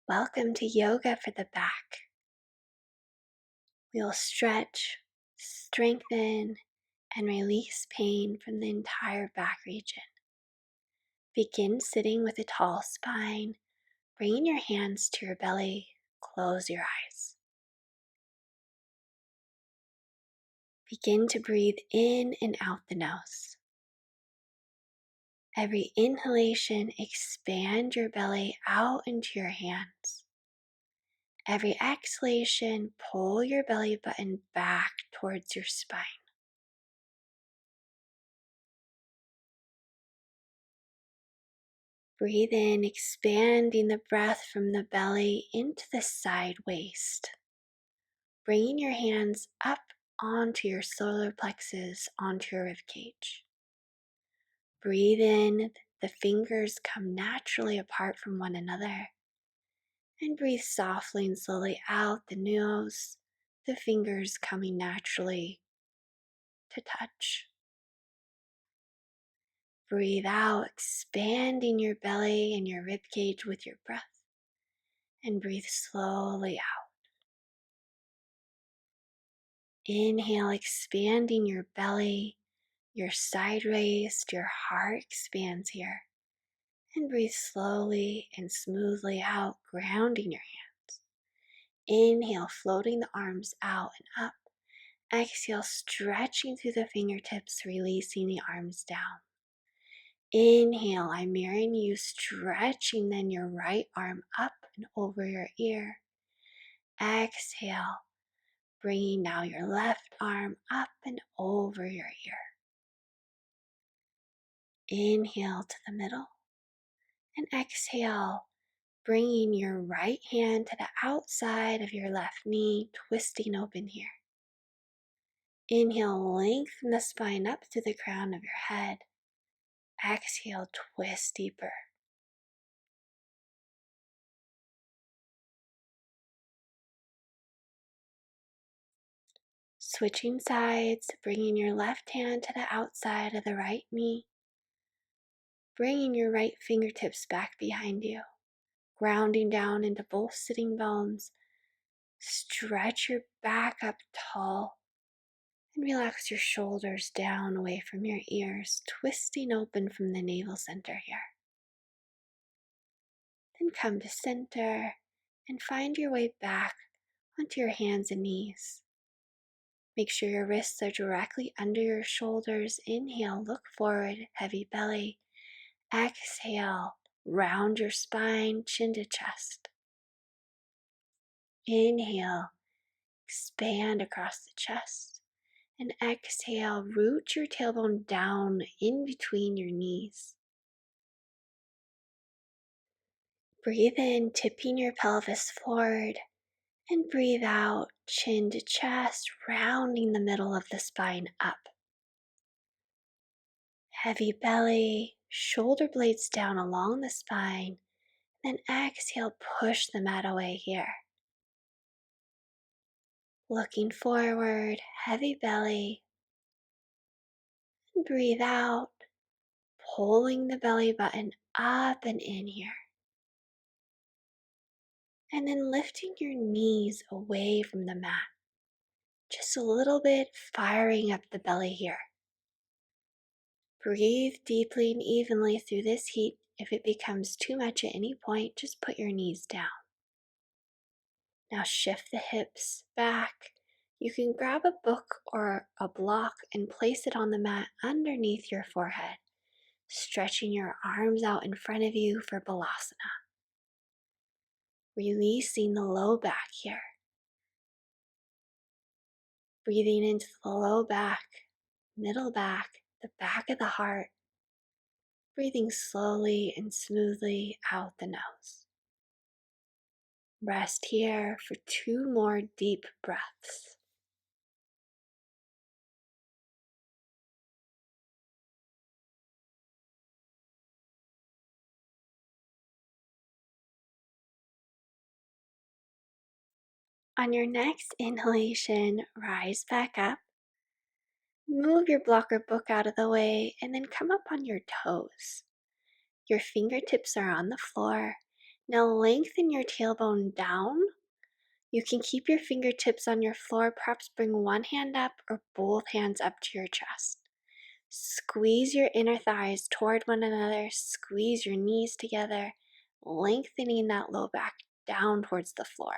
Welcome to yoga for the back. We'll stretch, strengthen, and release pain from the entire back region. Begin sitting with a tall spine, bringing your hands to your belly. Close your eyes. Begin to breathe in and out the nose. Every inhalation, expand your belly out into your hands. Every exhalation, pull your belly button back towards your spine. Breathe in, expanding the breath from the belly into the side waist. Bringing your hands up onto your solar plexus, onto your rib cage. Breathe in, the fingers come naturally apart from one another. And breathe softly and slowly out the nose, the fingers coming naturally to touch. Breathe out, expanding your belly and your rib cage with your breath. And breathe slowly out. Inhale, expanding your belly, your side waist, your heart expands here. And breathe slowly and smoothly out, grounding your hands. Inhale, floating the arms out and up. Exhale, stretching through the fingertips, releasing the arms down. Inhale, I'm mirroring you, stretching then your right arm up and over your ear. Exhale, bringing now your left arm up and over your ear. Inhale to the middle and exhale, bringing your right hand to the outside of your left knee, twisting open here. Inhale, lengthen the spine up to the crown of your head. Exhale, twist deeper. Switching sides, bringing your left hand to the outside of the right knee. Bringing your right fingertips back behind you. Grounding down into both sitting bones. Stretch your back up tall. And relax your shoulders down away from your ears, twisting open from the navel center here. Then come to center and find your way back onto your hands and knees. Make sure your wrists are directly under your shoulders. Inhale, look forward, heavy belly. Exhale, round your spine, chin to chest. Inhale, expand across the chest. And exhale, root your tailbone down in between your knees. Breathe in, tipping your pelvis forward. And breathe out, chin to chest, rounding the middle of the spine up. Heavy belly, shoulder blades down along the spine. Then exhale, push the mat away here. Looking forward, heavy belly. And breathe out, pulling the belly button up and in here. And then lifting your knees away from the mat. Just a little bit, firing up the belly here. Breathe deeply and evenly through this heat. If it becomes too much at any point, just put your knees down. Now shift the hips back. You can grab a book or a block and place it on the mat underneath your forehead, stretching your arms out in front of you for Balasana. Releasing the low back here. Breathing into the low back, middle back, the back of the heart. Breathing slowly and smoothly out the nose. Rest here for 2 more deep breaths. On your next inhalation, rise back up. Move your blocker book out of the way and then come up on your toes. Your fingertips are on the floor. Now lengthen your tailbone down. You can keep your fingertips on your floor, perhaps bring one hand up or both hands up to your chest. Squeeze your inner thighs toward one another, squeeze your knees together, lengthening that low back down towards the floor.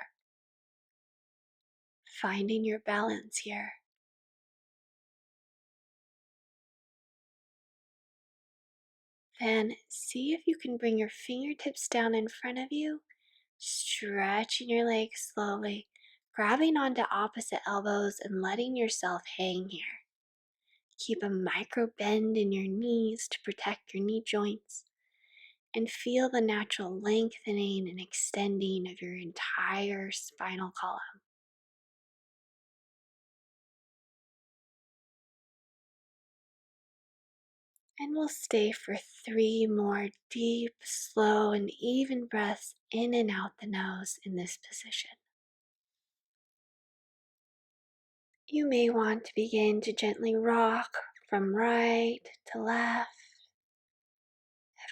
Finding your balance here. Then see if you can bring your fingertips down in front of you, stretching your legs slowly, grabbing onto opposite elbows and letting yourself hang here. Keep a micro bend in your knees to protect your knee joints and feel the natural lengthening and extending of your entire spinal column. And we'll stay for 3 more deep, slow, and even breaths in and out the nose in this position. You may want to begin to gently rock from right to left,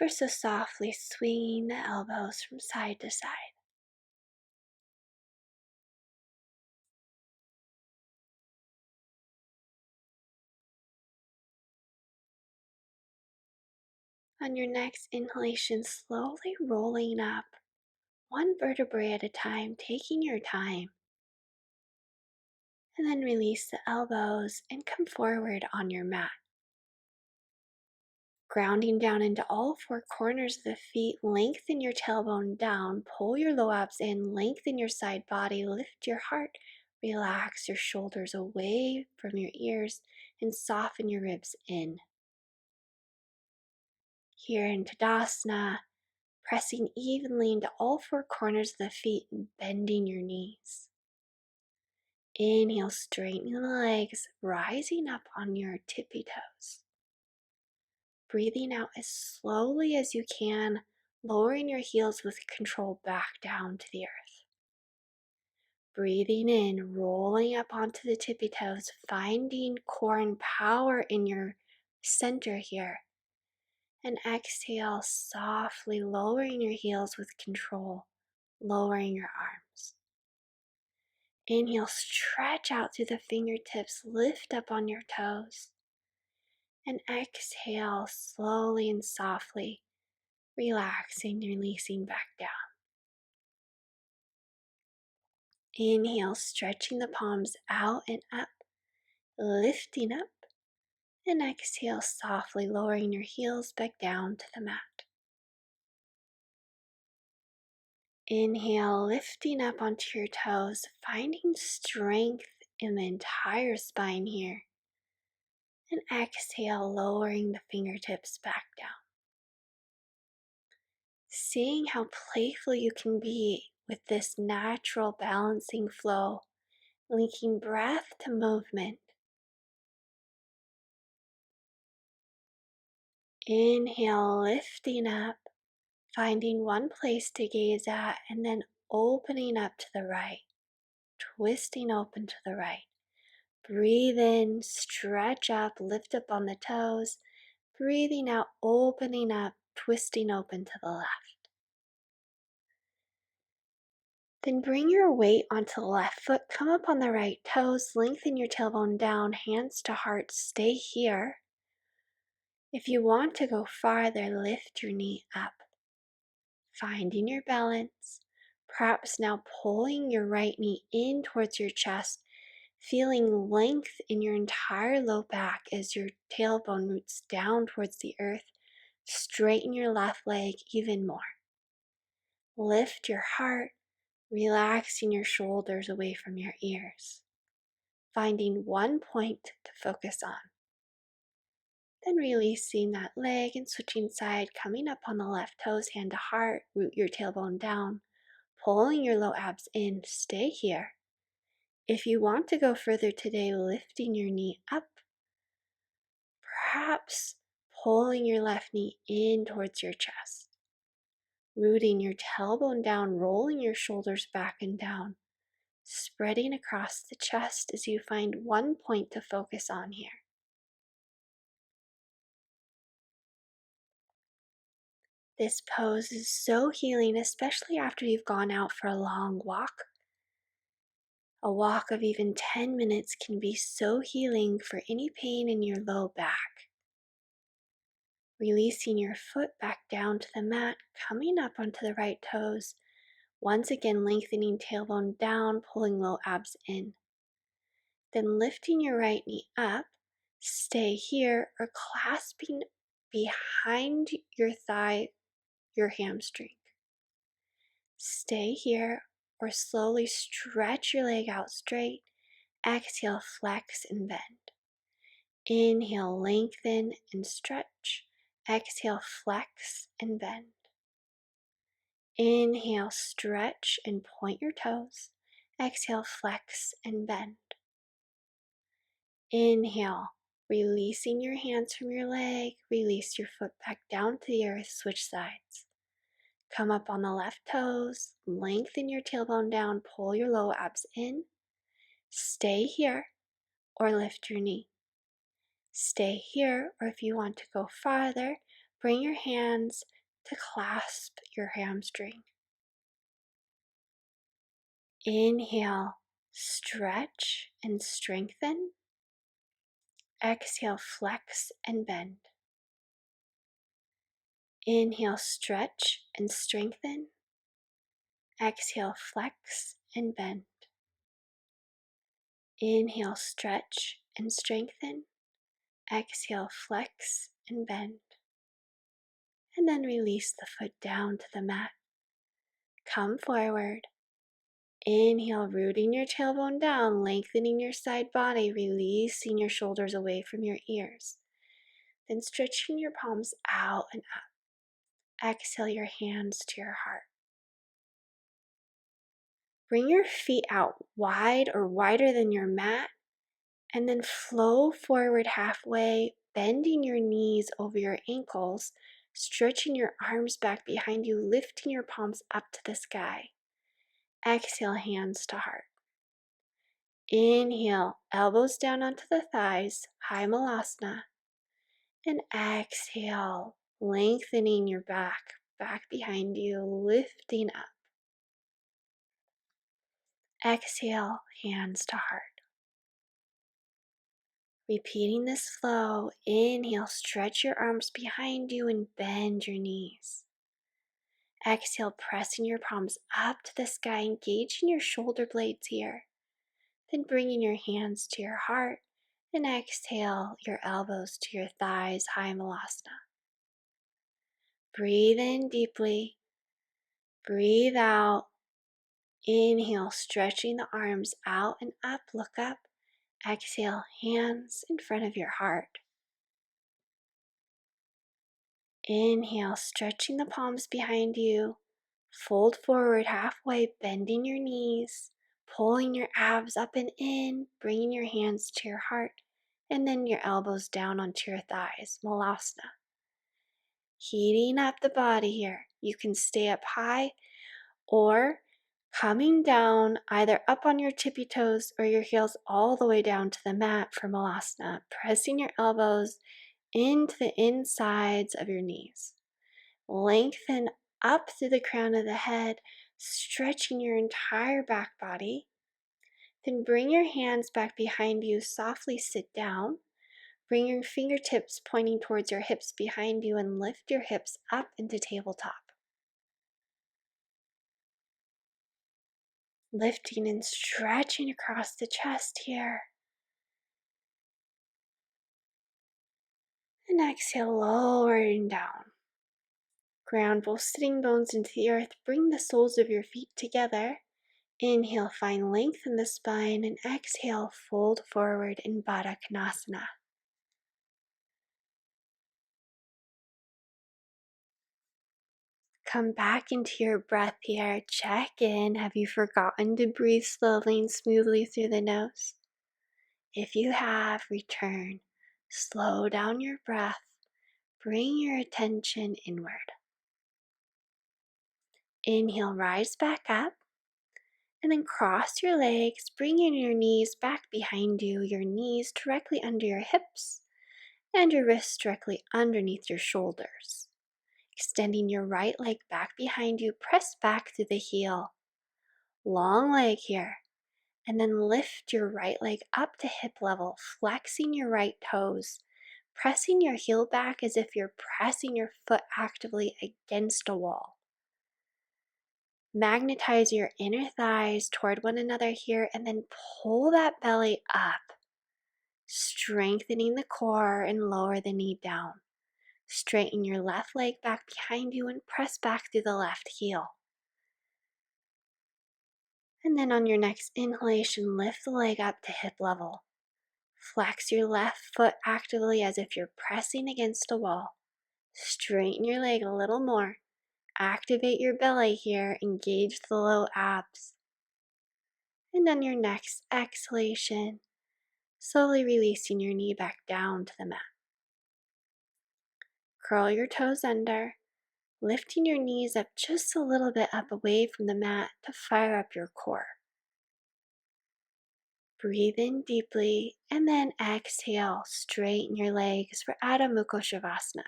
ever so softly swinging the elbows from side to side. On your next inhalation, slowly rolling up one vertebrae at a time, taking your time. And then release the elbows and come forward on your mat. Grounding down into all 4 corners of the feet, lengthen your tailbone down, pull your low abs in, lengthen your side body, lift your heart, relax your shoulders away from your ears, and soften your ribs in. Here in Tadasana, pressing evenly into all 4 corners of the feet and bending your knees. Inhale, straightening the legs, rising up on your tippy toes. Breathing out as slowly as you can, lowering your heels with control back down to the earth. Breathing in, rolling up onto the tippy toes, finding core and power in your center here. And exhale, softly lowering your heels with control, lowering your arms. Inhale, stretch out through the fingertips, lift up on your toes. And exhale, slowly and softly, relaxing, releasing back down. Inhale, stretching the palms out and up, lifting up. And exhale, softly lowering your heels back down to the mat. Inhale, lifting up onto your toes, finding strength in the entire spine here. And exhale, lowering the fingertips back down. Seeing how playful you can be with this natural balancing flow, linking breath to movement. Inhale, lifting up, finding one place to gaze at, and then opening up to the right, twisting open to the right. Breathe in, stretch up, lift up on the toes. Breathing out, opening up, twisting open to the left. Then bring your weight onto the left foot, come up on the right toes, lengthen your tailbone down, hands to heart, stay here. If you want to go farther, lift your knee up. Finding your balance, perhaps now pulling your right knee in towards your chest, feeling length in your entire low back as your tailbone roots down towards the earth. Straighten your left leg even more. Lift your heart, relaxing your shoulders away from your ears. Finding one point to focus on. Then releasing that leg and switching side, coming up on the left toes, hand to heart, root your tailbone down, pulling your low abs in, stay here. If you want to go further today, lifting your knee up, perhaps pulling your left knee in towards your chest. Rooting your tailbone down, rolling your shoulders back and down, spreading across the chest as you find one point to focus on here. This pose is so healing, especially after you've gone out for a long walk. A walk of even 10 minutes can be so healing for any pain in your low back. Releasing your foot back down to the mat, coming up onto the right toes. Once again, lengthening tailbone down, pulling low abs in. Then lifting your right knee up, stay here, or clasping behind your thigh, your hamstring. Stay here, or slowly stretch your leg out straight. Exhale, flex and bend. Inhale, lengthen and stretch. Exhale, flex and bend. Inhale, stretch and point your toes. Exhale, flex and bend. Inhale, releasing your hands from your leg. Release your foot back down to the earth. Switch sides. Come up on the left toes. Lengthen your tailbone down. Pull your low abs in. Stay here or lift your knee. Stay here, or if you want to go farther, bring your hands to clasp your hamstring. Inhale, stretch and strengthen. Exhale, flex and bend. Inhale, stretch and strengthen. Exhale, flex and bend. Inhale, stretch and strengthen. Exhale, flex and bend. And then release the foot down to the mat. Come forward. Inhale, rooting your tailbone down, lengthening your side body, releasing your shoulders away from your ears. Then stretching your palms out and up. Exhale your hands to your heart. Bring your feet out wide or wider than your mat, and then flow forward halfway, bending your knees over your ankles, stretching your arms back behind you, lifting your palms up to the sky. Exhale, hands to heart. Inhale, elbows down onto the thighs, high malasana. And exhale, lengthening your back behind you, lifting up. Exhale, hands to heart. Repeating this flow, inhale, stretch your arms behind you and bend your knees. Exhale, pressing your palms up to the sky, engaging your shoulder blades here. Then bringing your hands to your heart and exhale your elbows to your thighs, high malasana. Breathe in deeply. Breathe out. Inhale, stretching the arms out and up, look up. Exhale, hands in front of your heart. Inhale, stretching the palms behind you. Fold forward halfway, bending your knees, pulling your abs up and in, bringing your hands to your heart, and then your elbows down onto your thighs, malasana. Heating up the body here. You can stay up high or coming down either up on your tippy toes or your heels all the way down to the mat for malasana, pressing your elbows into the insides of your knees. Lengthen up through the crown of the head, stretching your entire back body. Then bring your hands back behind you, softly sit down. Bring your fingertips pointing towards your hips behind you and lift your hips up into tabletop. Lifting and stretching across the chest here. And exhale, lowering down. Ground both sitting bones into the earth. Bring the soles of your feet together. Inhale, find length in the spine, and exhale, fold forward in Baddha Konasana. Come back into your breath here. Check in. Have you forgotten to breathe slowly and smoothly through the nose? If you have, return. Slow down your breath. Bring your attention inward. Inhale, rise back up. And then cross your legs, bringing your knees back behind you, your knees directly under your hips, and your wrists directly underneath your shoulders. Extending your right leg back behind you, press back through the heel. Long leg here. And then lift your right leg up to hip level, flexing your right toes, pressing your heel back as if you're pressing your foot actively against a wall. Magnetize your inner thighs toward one another here, and then pull that belly up, strengthening the core and lower the knee down. Straighten your left leg back behind you and press back through the left heel. And then on your next inhalation, lift the leg up to hip level. Flex your left foot actively as if you're pressing against a wall. Straighten your leg a little more. Activate your belly here. Engage the low abs. And on your next exhalation, slowly releasing your knee back down to the mat. Curl your toes under, lifting your knees up just a little bit up away from the mat to fire up your core. Breathe in deeply and then exhale. Straighten your legs for Adho Mukha Shavasana.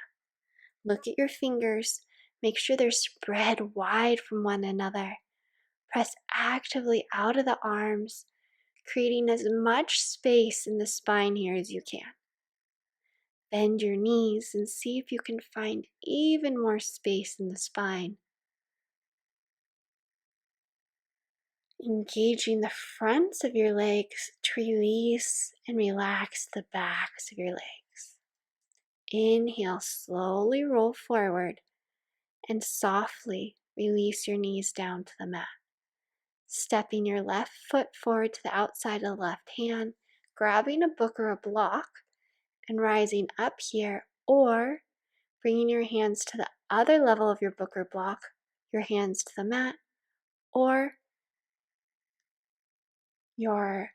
Look at your fingers. Make sure they're spread wide from one another. Press actively out of the arms, creating as much space in the spine here as you can. Bend your knees and see if you can find even more space in the spine. Engaging the fronts of your legs to release and relax the backs of your legs. Inhale, slowly roll forward and softly release your knees down to the mat. Stepping your left foot forward to the outside of the left hand, grabbing a book or a block and rising up here, or bringing your hands to the other level of your book or block, your hands to the mat, or your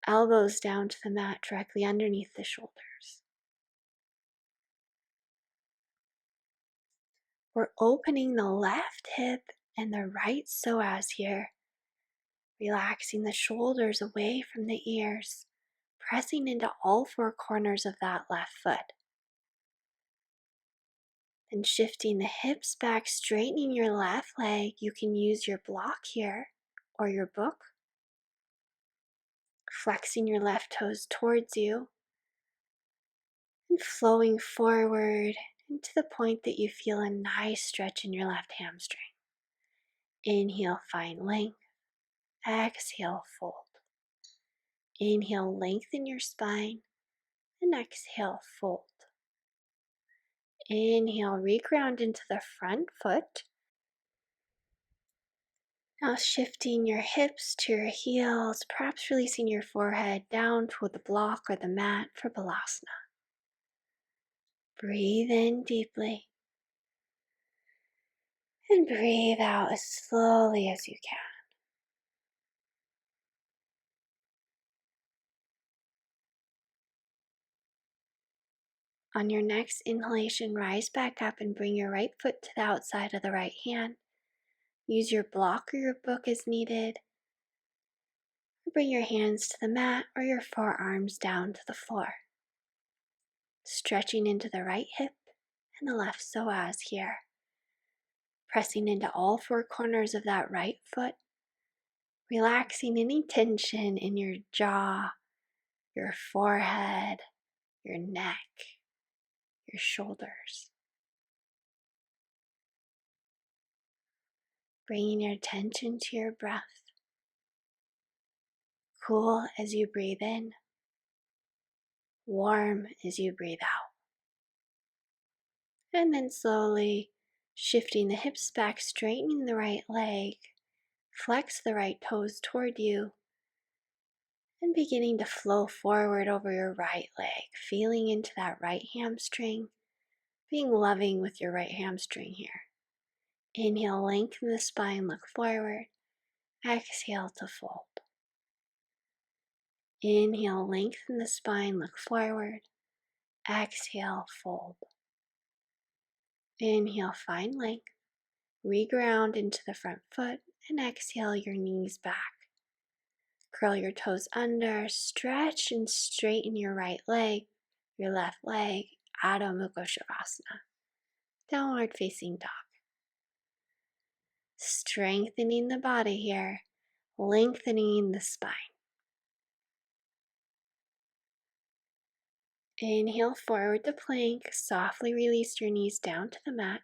elbows down to the mat directly underneath the shoulders. We're opening the left hip and the right psoas here, relaxing the shoulders away from the ears, pressing into all four corners of that left foot. Then shifting the hips back, straightening your left leg. You can use your block here or your book. Flexing your left toes towards you and flowing forward and to the point that you feel a nice stretch in your left hamstring. Inhale, find length. Exhale, fold. Inhale, lengthen your spine, and exhale, fold. Inhale, reground into the front foot. Now shifting your hips to your heels, perhaps releasing your forehead down toward the block or the mat for Balasana. Breathe in deeply and breathe out as slowly as you can. On your next inhalation, rise back up and bring your right foot to the outside of the right hand. Use your block or your book as needed. Bring your hands to the mat or your forearms down to the floor. Stretching into the right hip and the left psoas here. Pressing into all four corners of that right foot. Relaxing any tension in your jaw, your forehead, your neck, your shoulders. Bringing your attention to your breath. Cool as you breathe in. Warm as you breathe out. And then slowly shifting the hips back, straightening the right leg. Flex the right toes toward you. And beginning to flow forward over your right leg. Feeling into that right hamstring. Being loving with your right hamstring here. Inhale, lengthen the spine, look forward. Exhale to fold. Inhale, lengthen the spine, look forward. Exhale, fold. Inhale, find length. Reground into the front foot and exhale your knees back. Curl your toes under, stretch and straighten your right leg, your left leg, Adho Mukha Shavasana. downward facing dog. Strengthening the body here, lengthening the spine. Inhale forward to plank, softly release your knees down to the mat.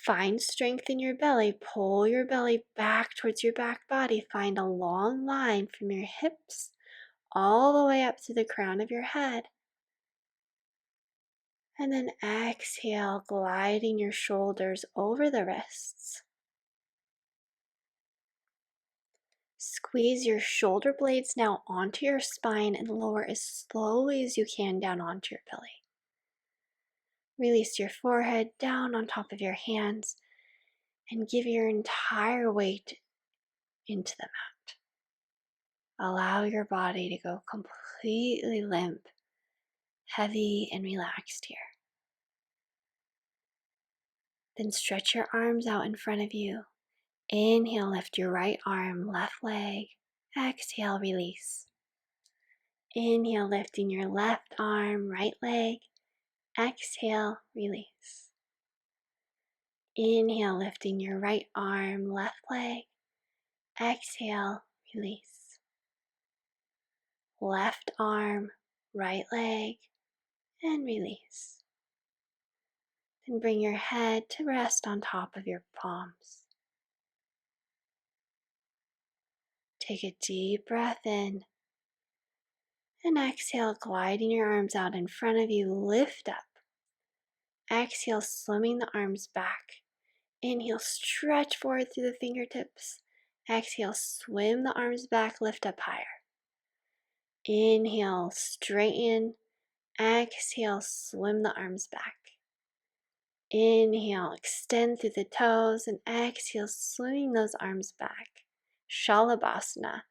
Find strength in your belly, pull your belly back towards your back body. Find a long line from your hips all the way up to the crown of your head. And then exhale, gliding your shoulders over the wrists. Squeeze your shoulder blades now onto your spine and lower as slowly as you can down onto your belly. Release your forehead down on top of your hands and give your entire weight into the mat. Allow your body to go completely limp, heavy, and relaxed here. Then stretch your arms out in front of you. Inhale, lift your right arm, left leg. Exhale, release. Inhale, lifting your left arm, right leg. Exhale, release. Inhale, lifting your right arm, left leg. Exhale, release. Left arm, right leg, and release. Then bring your head to rest on top of your palms. Take a deep breath in and exhale, gliding your arms out in front of you. Lift up. Exhale, swimming the arms back. Inhale, stretch forward through the fingertips. Exhale, swim the arms back, lift up higher. Inhale, straighten. Exhale, swim the arms back. Inhale, extend through the toes, and exhale, swimming those arms back. Shalabhasana,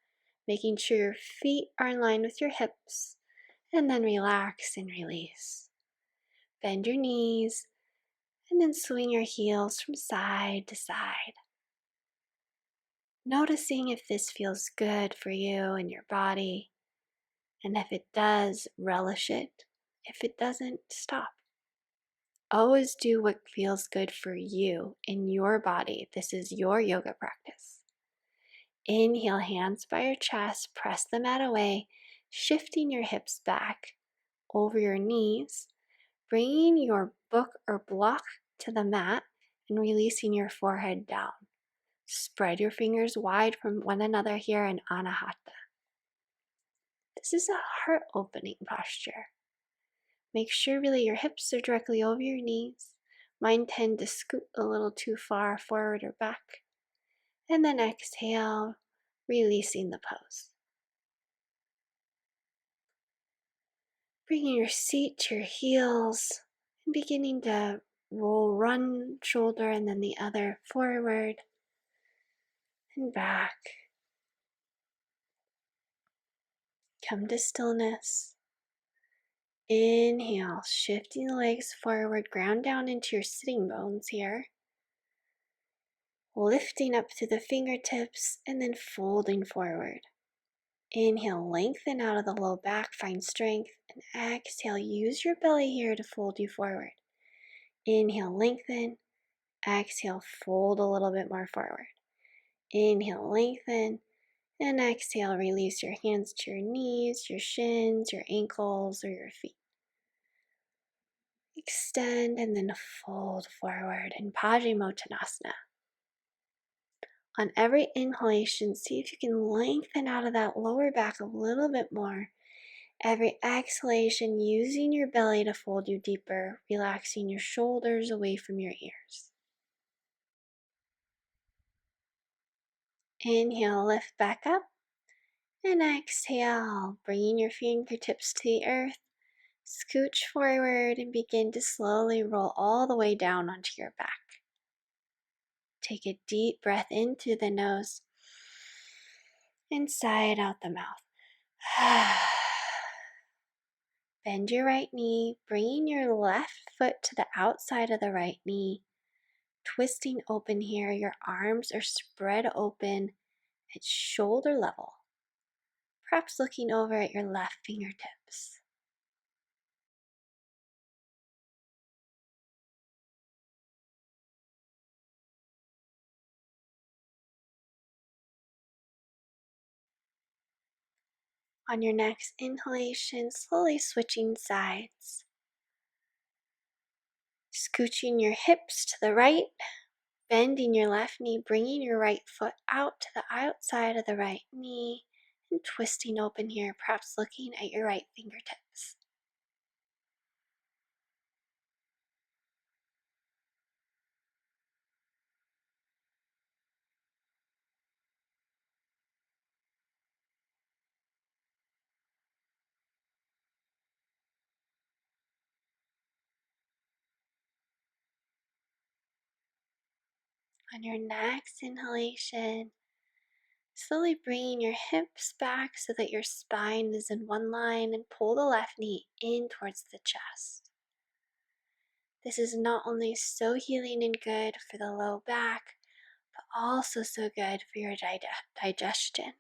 making sure your feet are in line with your hips, and then relax and release. Bend your knees, and then swing your heels from side to side. Noticing if this feels good for you and your body, and if it does, relish it. If it doesn't, stop. Always do what feels good for you in your body. This is your yoga practice. Inhale, hands by your chest, press the mat away, shifting your hips back over your knees, bringing your book or block to the mat and releasing your forehead down. Spread your fingers wide from one another here in Anahata. This is a heart-opening posture. Make sure really your hips are directly over your knees. Mine tend to scoot a little too far forward or back. And then exhale, releasing the pose. Bringing your seat to your heels and beginning to roll one shoulder and then the other forward and back. Come to stillness. Inhale, shifting the legs forward, ground down into your sitting bones here. Lifting up to the fingertips and then folding forward. Inhale, lengthen out of the low back, find strength. And exhale, use your belly here to fold you forward. Inhale, lengthen. Exhale, fold a little bit more forward. Inhale, lengthen. And exhale, release your hands to your knees, your shins, your ankles, or your feet. Extend and then fold forward in Paschimottanasana. On every inhalation, see if you can lengthen out of that lower back a little bit more. Every exhalation, using your belly to fold you deeper, relaxing your shoulders away from your ears. Inhale, lift back up. And exhale, bringing your fingertips to the earth. Scooch forward and begin to slowly roll all the way down onto your back. Take a deep breath into the nose and sigh it out the mouth. Bend your right knee, bringing your left foot to the outside of the right knee. Twisting open here, your arms are spread open at shoulder level. Perhaps looking over at your left fingertips. On your next inhalation, slowly switching sides. Scooching your hips to the right, bending your left knee, bringing your right foot out to the outside of the right knee, and twisting open here, perhaps looking at your right fingertips. On your next inhalation, slowly bringing your hips back so that your spine is in one line, and pull the left knee in towards the chest. This is not only so healing and good for the low back, but also so good for your digestion.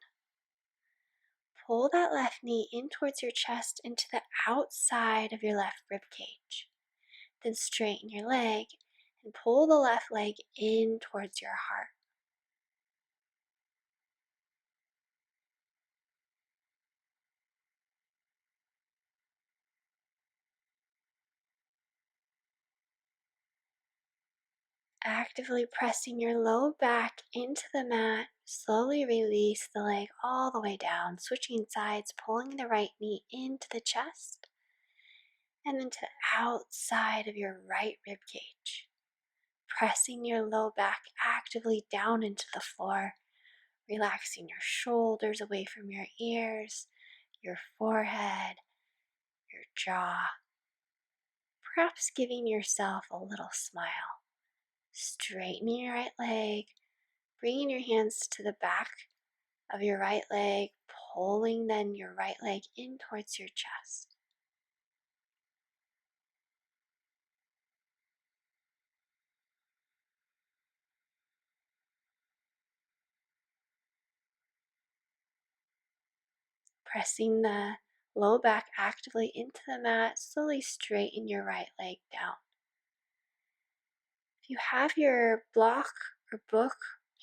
Pull that left knee in towards your chest into the outside of your left rib cage. Then straighten your leg and pull the left leg in towards your heart. Actively pressing your low back into the mat, slowly release the leg all the way down, switching sides, pulling the right knee into the chest and into the outside of your right rib cage. Pressing your low back actively down into the floor, relaxing your shoulders away from your ears, your forehead, your jaw. Perhaps giving yourself a little smile. Straightening your right leg, bringing your hands to the back of your right leg, pulling then your right leg in towards your chest. Pressing the low back actively into the mat, slowly straighten your right leg down. If you have your block or book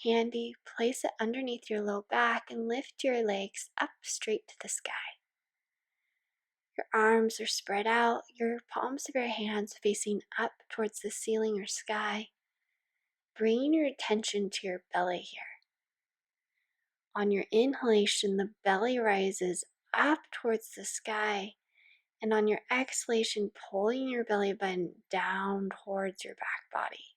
handy, place it underneath your low back and lift your legs up straight to the sky. Your arms are spread out, your palms of your hands facing up towards the ceiling or sky. Bringing your attention to your belly here. On your inhalation, the belly rises up towards the sky, and on your exhalation, pulling your belly button down towards your back body.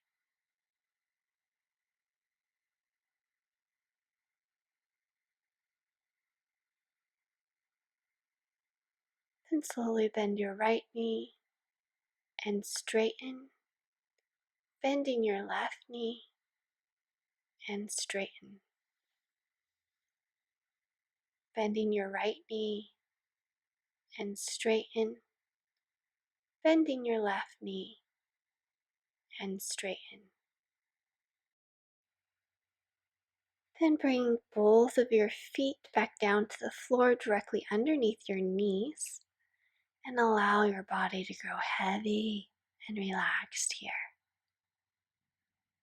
Then slowly bend your right knee and straighten, bending your left knee and straighten, bending your right knee and straighten, bending your left knee and straighten. Then bring both of your feet back down to the floor directly underneath your knees and allow your body to grow heavy and relaxed here.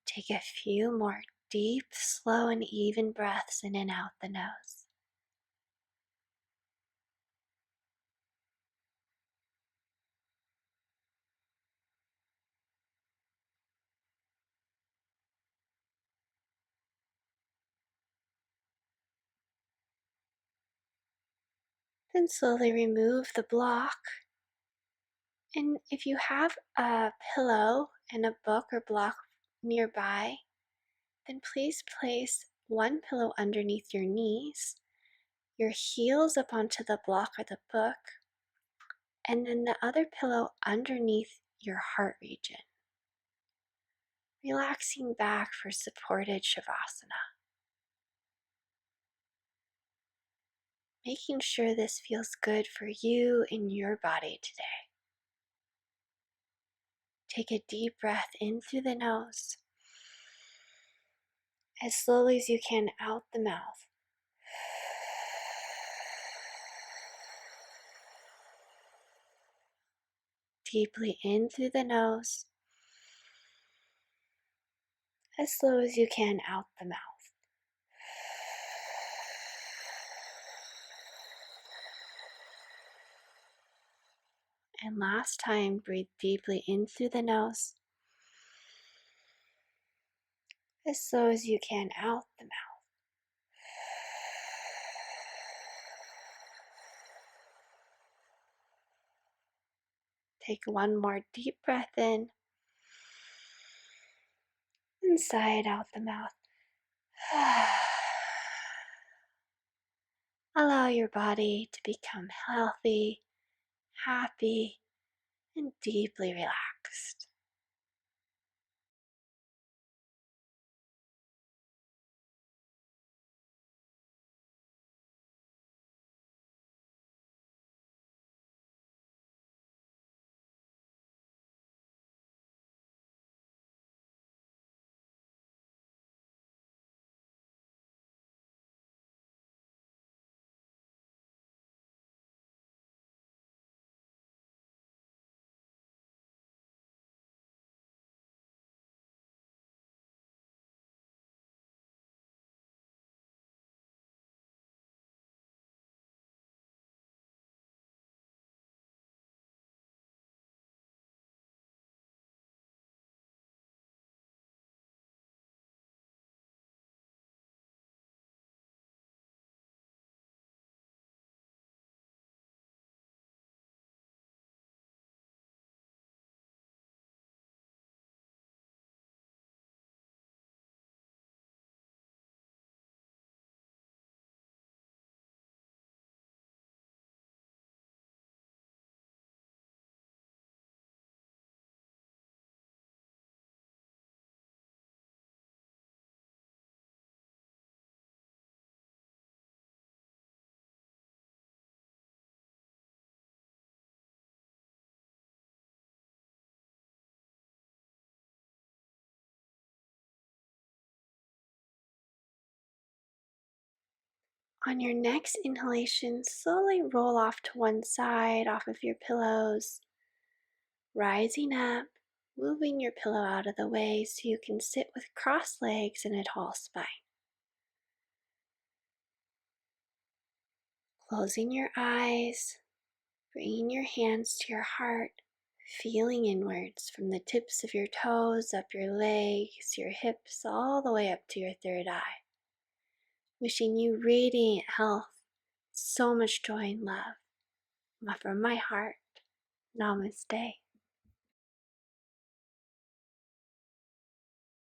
Take a few more deep, slow, and even breaths in and out the nose. Then slowly remove the block. And if you have a pillow and a book or block nearby, then please place one pillow underneath your knees, your heels up onto the block or the book, and then the other pillow underneath your heart region. Relaxing back for supported Shavasana. Making sure this feels good for you and your body today. Take a deep breath in through the nose, as slowly as you can out the mouth. Deeply in through the nose, as slow as you can out the mouth. And last time, breathe deeply in through the nose, as slow as you can out the mouth. Take one more deep breath in and sigh it out the mouth. Allow your body to become healthy, happy, and deeply relaxed. On your next inhalation, slowly roll off to one side off of your pillows, rising up, moving your pillow out of the way so you can sit with crossed legs and a tall spine. Closing your eyes, bringing your hands to your heart, feeling inwards from the tips of your toes, up your legs, your hips, all the way up to your third eye. Wishing you radiant health, so much joy and love. From my heart, namaste.